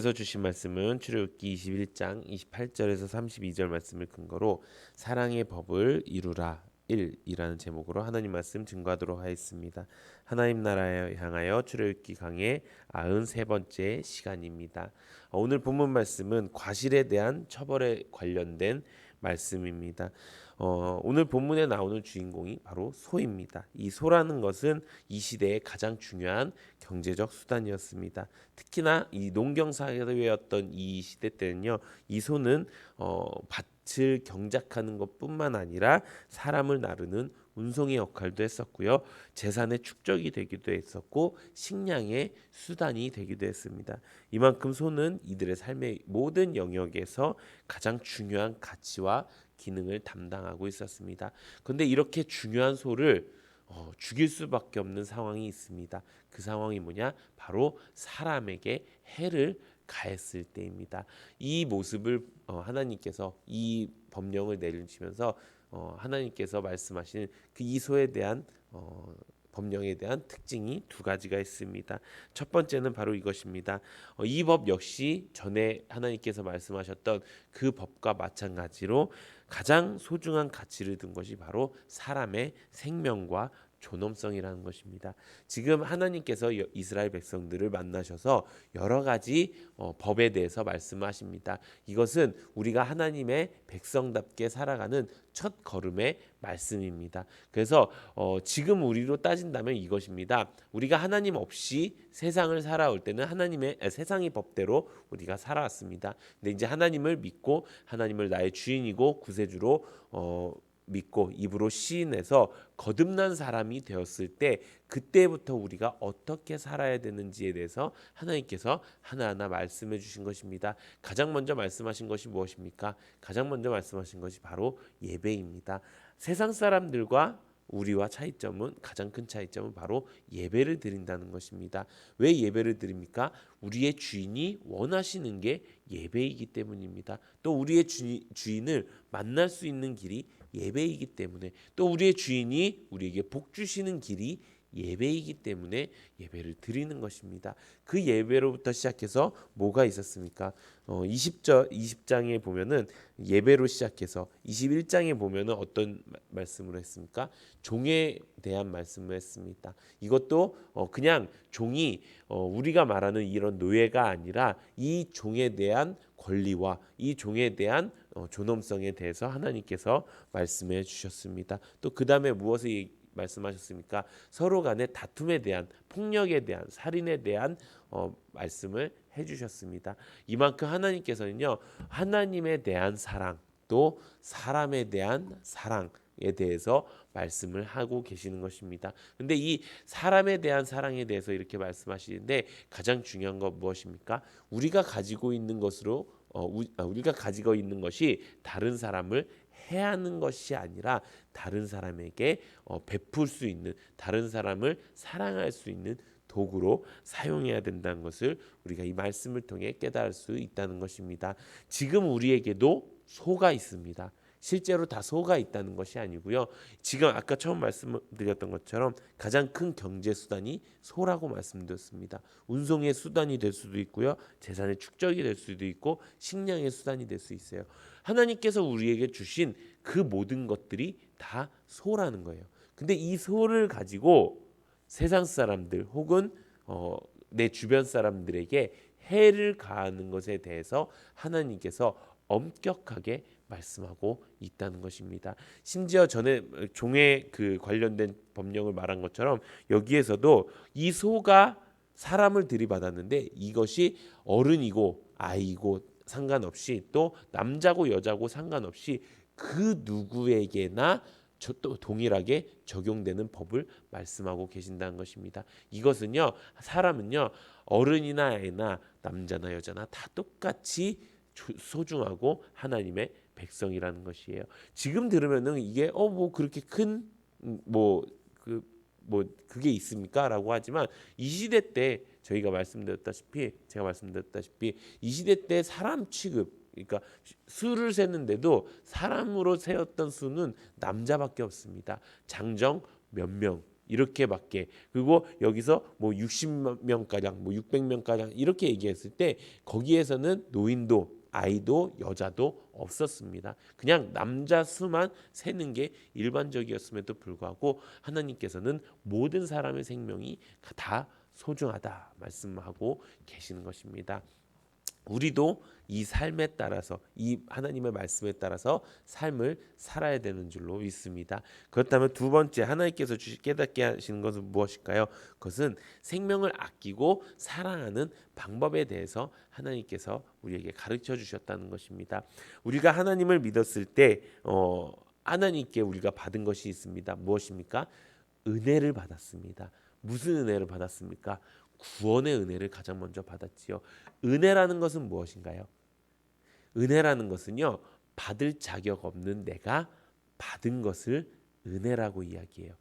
그래서 주신 말씀은 출애굽기 21장 28절에서 32절 말씀을 근거로 사랑의 법을 이루라 1이라는 제목으로 하나님 말씀 증거하도록 하겠습니다. 하나님 나라에 향하여 출애굽기 강의 93번째 시간입니다. 오늘 본문 말씀은 과실에 대한 처벌에 관련된 말씀입니다. 오늘 본문에 나오는 주인공이 바로 소입니다. 이 소라는 것은 이 시대의 가장 중요한 경제적 수단이었습니다. 특히나 이 농경 사회였던 이 시대 때는요, 이 소는 밭을 경작하는 것뿐만 아니라 사람을 나르는 운송의 역할도 했었고요, 재산의 축적이 되기도 했었고 식량의 수단이 되기도 했습니다. 이만큼 소는 이들의 삶의 모든 영역에서 가장 중요한 가치와 기능을 담당하고 있었습니다. 그런데 이렇게 중요한 소를 죽일 수밖에 없는 상황이 있습니다. 그 상황이 뭐냐? 바로 사람에게 해를 가했을 때입니다. 이 모습을 하나님께서 이 법령을 내리시면서 하나님께서 말씀하시는 그 이소에 대한 법령에 대한 특징이 두 가지가 있습니다. 첫 번째는 바로 이것입니다. 이 법 역시 전에 하나님께서 말씀하셨던 그 법과 마찬가지로 가장 소중한 가치를 둔 것이 바로 사람의 생명과 존엄성이라는 것입니다. 지금 하나님께서 이스라엘 백성들을 만나셔서 여러 가지 법에 대해서 말씀하십니다. 이것은 우리가 하나님의 백성답게 살아가는 첫 걸음의 말씀입니다. 그래서 지금 우리로 따진다면 이것입니다. 우리가 하나님 없이 세상을 살아올 때는 세상의 법대로 우리가 살아왔습니다. 근데 이제 하나님을 믿고 하나님을 나의 주인이고 구세주로 믿고 입으로 시인해서 거듭난 사람이 되었을 때 그때부터 우리가 어떻게 살아야 되는지에 대해서 하나님께서 하나하나 말씀해 주신 것입니다. 가장 먼저 말씀하신 것이 무엇입니까? 가장 먼저 말씀하신 것이 바로 예배입니다. 세상 사람들과 우리와 가장 큰 차이점은 바로 예배를 드린다는 것입니다. 왜 예배를 드립니까? 우리의 주인이 원하시는 게 예배이기 때문입니다. 또 우리의 주인을 만날 수 있는 길이 예배이기 때문에, 또 우리의 주인이 우리에게 복 주시는 길이 예배이기 때문에 예배를 드리는 것입니다. 그 예배로부터 시작해서 뭐가 있었습니까? 20장에 보면은 예배로 시작해서 21장에 보면은 어떤 말씀을 했습니까? 종에 대한 말씀을 했습니다. 이것도 그냥 종이 우리가 말하는 이런 노예가 아니라 이 종에 대한 권리와 이 종에 대한 존엄성에 대해서 하나님께서 말씀해 주셨습니다. 또 그 다음에 무엇을 말씀하셨습니까? 서로 간의 다툼에 대한, 폭력에 대한, 살인에 대한 말씀을 해주셨습니다. 이만큼 하나님께서는요, 하나님에 대한 사랑, 또 사람에 대한 사랑에 대해서 말씀을 하고 계시는 것입니다. 근데 이 사람에 대한 사랑에 대해서 이렇게 말씀하시는데 가장 중요한 건 무엇입니까? 우리가 가지고 있는 것이 다른 사람을 해하는 것이 아니라 다른 사람에게 베풀 수 있는, 다른 사람을 사랑할 수 있는 도구로 사용해야 된다는 것을 우리가 이 말씀을 통해 깨달을 수 있다는 것입니다. 지금 우리에게도 소가 있습니다. 실제로 다 소가 있다는 것이 아니고요. 지금 아까 처음 말씀드렸던 것처럼 가장 큰 경제 수단이 소라고 말씀드렸습니다. 운송의 수단이 될 수도 있고요. 재산의 축적이 될 수도 있고 식량의 수단이 될 수 있어요. 하나님께서 우리에게 주신 그 모든 것들이 다 소라는 거예요. 근데 이 소를 가지고 세상 사람들 혹은 내 주변 사람들에게 해를 가하는 것에 대해서 하나님께서 엄격하게 말씀하고 있다는 것입니다. 심지어 전에 종에 그 관련된 법령을 말한 것처럼 여기에서도 이 소가 사람을 들이받았는데 이것이 어른이고 아이고 상관없이, 또 남자고 여자고 상관없이 그 누구에게나 또 동일하게 적용되는 법을 말씀하고 계신다는 것입니다. 이것은요, 사람은요, 어른이나 애나 남자나 여자나 다 똑같이 소중하고 하나님의 백성이라는 것이에요. 지금 들으면은 이게 뭐 그렇게 큰 그게 있습니까?라고 하지만 이 시대 때 제가 말씀드렸다시피 이 시대 때 사람 취급, 그러니까 수를 세는데도 사람으로 세웠던 수는 남자밖에 없습니다. 장정 몇 명, 이렇게밖에. 그리고 여기서 뭐 60명가량, 뭐 600명가량 이렇게 얘기했을 때 거기에서는 노인도 아이도 여자도 없었습니다. 그냥 남자 수만 세는 게 일반적이었음에도 불구하고 하나님께서는 모든 사람의 생명이 다 소중하다 말씀하고 계시는 것입니다. 우리도 이 삶에 따라서 이 하나님의 말씀에 따라서 삶을 살아야 되는 줄로 믿습니다. 그렇다면 두 번째 하나님께서 깨닫게 하시는 것은 무엇일까요? 그것은 생명을 아끼고 사랑하는 방법에 대해서 하나님께서 우리에게 가르쳐 주셨다는 것입니다. 우리가 하나님을 믿었을 때 하나님께 우리가 받은 것이 있습니다. 무엇입니까? 은혜를 받았습니다. 무슨 은혜를 받았습니까? 구원의 은혜를 가장 먼저 받았지요. 은혜라는 것은 무엇인가요? 은혜라는 것은요, 받을 자격 없는 내가 받은 것을 은혜라고 이야기해요.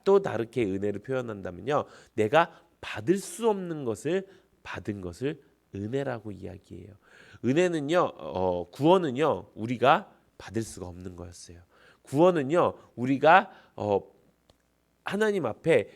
또 다르게 은혜를 표현한다면요, 내가 받을 수 없는 것을 받은 것을 은혜라고 이야기해요. 은혜는요, 구원은요, 우리가 받을 수가 없는 거였어요. 구원은요, 우리가 하나님 앞에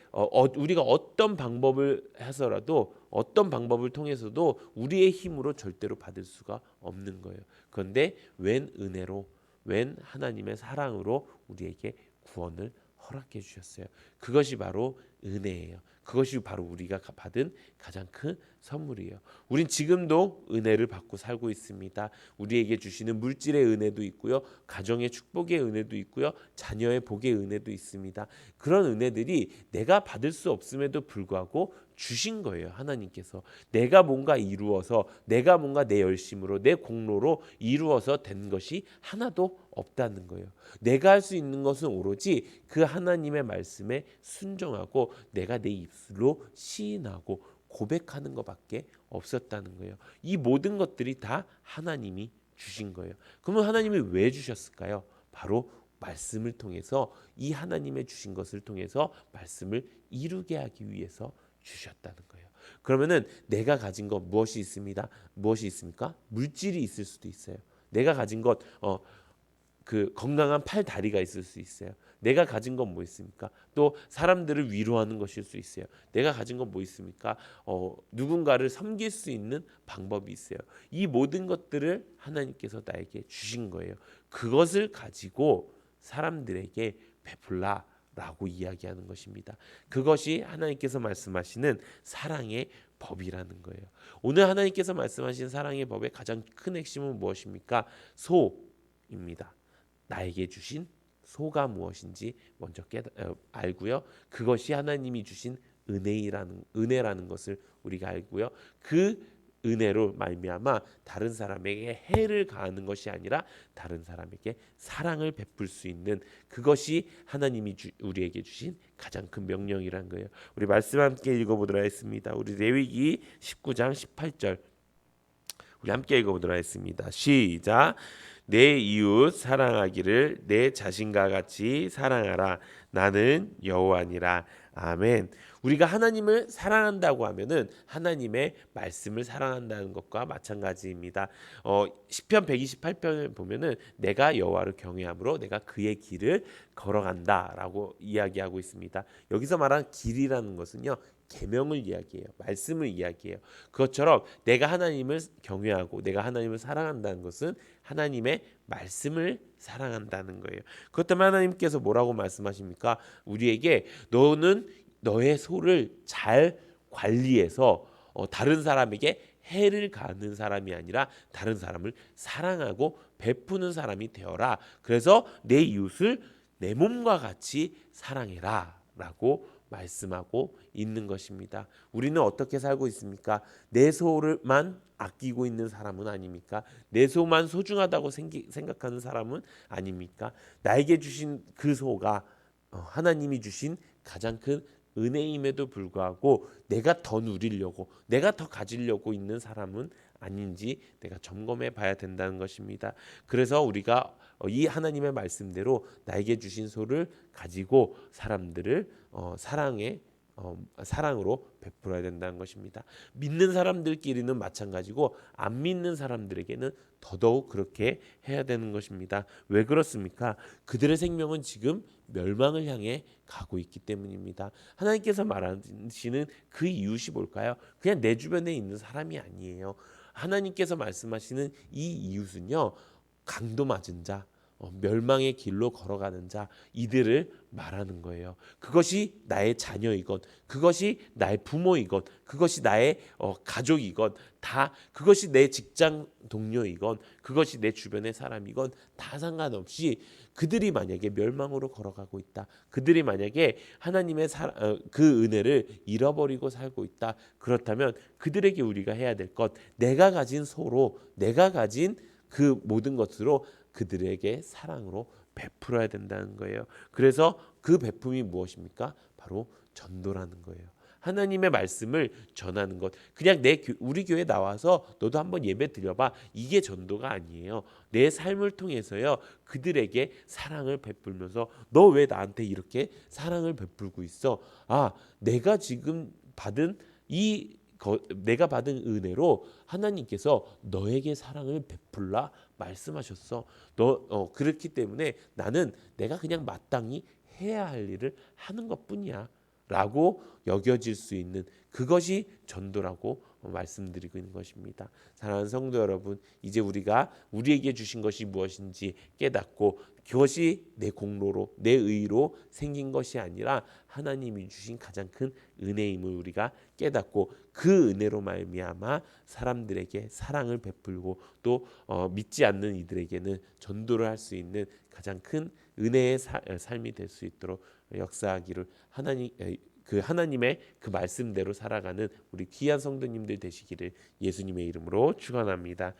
우리가 어떤 방법을 해서라도 어떤 방법을 통해서도 우리의 힘으로 절대로 받을 수가 없는 거예요. 그런데 웬 은혜로 웬 하나님의 사랑으로 우리에게 구원을 허락해 주셨어요. 그것이 바로 은혜예요. 그것이 바로 우리가 받은 가장 큰 선물이에요. 우린 지금도 은혜를 받고 살고 있습니다. 우리에게 주시는 물질의 은혜도 있고요. 가정의 축복의 은혜도 있고요. 자녀의 복의 은혜도 있습니다. 그런 은혜들이 내가 받을 수 없음에도 불구하고 주신 거예요. 하나님께서 내가 뭔가 이루어서 내가 뭔가 내 열심으로 내 공로로 이루어서 된 것이 하나도 없다는 거예요. 내가 할 수 있는 것은 오로지 그 하나님의 말씀에 순종하고 내가 내 입술로 시인하고 고백하는 것밖에 없었다는 거예요. 이 모든 것들이 다 하나님이 주신 거예요. 그러면 하나님이 왜 주셨을까요? 바로 말씀을 통해서 이 하나님의 주신 것을 통해서 말씀을 이루게 하기 위해서 주셨다는 거예요. 그러면은 내가 가진 것 무엇이 있습니다. 무엇이 있습니까? 물질이 있을 수도 있어요. 내가 가진 것 그 건강한 팔 다리가 있을 수 있어요. 내가 가진 건 뭐 있습니까? 또 사람들을 위로하는 것일 수 있어요. 내가 가진 건 뭐 있습니까? 누군가를 섬길 수 있는 방법이 있어요. 이 모든 것들을 하나님께서 나에게 주신 거예요. 그것을 가지고 사람들에게 베풀라라고 이야기하는 것입니다. 그것이 하나님께서 말씀하시는 사랑의 법이라는 거예요. 오늘 하나님께서 말씀하신 사랑의 법의 가장 큰 핵심은 무엇입니까? 소입니다. 나에게 주신 소가 무엇인지 먼저 알고요. 그것이 하나님이 주신 은혜라는 것을 우리가 알고요. 그 은혜로 말미암아 다른 사람에게 해를 가하는 것이 아니라 다른 사람에게 사랑을 베풀 수 있는 그것이 하나님이 우리에게 주신 가장 큰 명령이란 거예요. 우리 말씀 함께 읽어보도록 하겠습니다. 우리 레위기 19장 18절 우리 함께 읽어보도록 하겠습니다. 시작. 내 이웃 사랑하기를 내 자신과 같이 사랑하라. 나는 여호와니라. 아멘. 우리가 하나님을 사랑한다고 하면은 하나님의 말씀을 사랑한다는 것과 마찬가지입니다. 시편 128편을 보면은 내가 여호와를 경외함으로 내가 그의 길을 걸어간다라고 이야기하고 있습니다. 여기서 말한 길이라는 것은요. 계명을 이야기해요. 말씀을 이야기해요. 그것처럼 내가 하나님을 경외하고 내가 하나님을 사랑한다는 것은 하나님의 말씀을 사랑한다는 거예요. 그렇다면 하나님께서 뭐라고 말씀하십니까? 우리에게 너는 너의 소를 잘 관리해서 다른 사람에게 해를 가하는 사람이 아니라 다른 사람을 사랑하고 베푸는 사람이 되어라. 그래서 내 이웃을 내 몸과 같이 사랑해라 라고 말씀하고 있는 것입니다. 우리는 어떻게 살고 있습니까? 내 소를만 아끼고 있는 사람은 아닙니까? 내 소만 소중하다고 생각하는 사람은 아닙니까? 나에게 주신 그 소가 하나님이 주신 가장 큰 은혜임에도 불구하고 내가 더 누리려고 내가 더 가지려고 있는 사람은 아닌지 내가 점검해 봐야 된다는 것입니다. 그래서 우리가 이 하나님의 말씀대로 나에게 주신 소를 가지고 사람들을 사랑으로 베풀어야 된다는 것입니다. 믿는 사람들끼리는 마찬가지고 안 믿는 사람들에게는 더더욱 그렇게 해야 되는 것입니다. 왜 그렇습니까? 그들의 생명은 지금 멸망을 향해 가고 있기 때문입니다. 하나님께서 말하시는 그 이웃이 뭘까요? 그냥 내 주변에 있는 사람이 아니에요. 하나님께서 말씀하시는 이 이웃은요, 강도 맞은 자, 멸망의 길로 걸어가는 자, 이들을 말하는 거예요. 그것이 나의 자녀이건, 그것이 나의 부모이건, 그것이 나의 가족이건, 다 그것이 내 직장 동료이건, 그것이 내 주변의 사람이건 다 상관없이 그들이 만약에 멸망으로 걸어가고 있다, 그들이 만약에 하나님의 그 은혜를 잃어버리고 살고 있다, 그렇다면 그들에게 우리가 해야 될 것, 내가 가진 소로, 내가 가진 그 모든 것으로 그들에게 사랑으로 베풀어야 된다는 거예요. 그래서 그 베품이 무엇입니까? 바로 전도라는 거예요. 하나님의 말씀을 전하는 것. 그냥 우리 교회 나와서 너도 한번 예배 드려봐. 이게 전도가 아니에요. 내 삶을 통해서요, 그들에게 사랑을 베풀면서 너 왜 나한테 이렇게 사랑을 베풀고 있어? 아, 내가 지금 받은 내가 받은 은혜로 하나님께서 너에게 사랑을 베풀라 말씀하셨어. 그렇기 때문에 나는 내가 그냥 마땅히 해야 할 일을 하는 것뿐이야 라고 여겨질 수 있는 그것이 전도라고 말씀드리고 있는 것입니다. 사랑하는 성도 여러분, 이제 우리가 우리에게 주신 것이 무엇인지 깨닫고 그것이 내 공로로 내 의로 생긴 것이 아니라 하나님이 주신 가장 큰 은혜임을 우리가 깨닫고 그 은혜로 말미암아 사람들에게 사랑을 베풀고 또 믿지 않는 이들에게는 전도를 할 수 있는 가장 큰 은혜의 삶이 될 수 있도록 역사하기를 하나님의 그 말씀대로 살아가는 우리 귀한 성도님들 되시기를 예수님의 이름으로 축원합니다.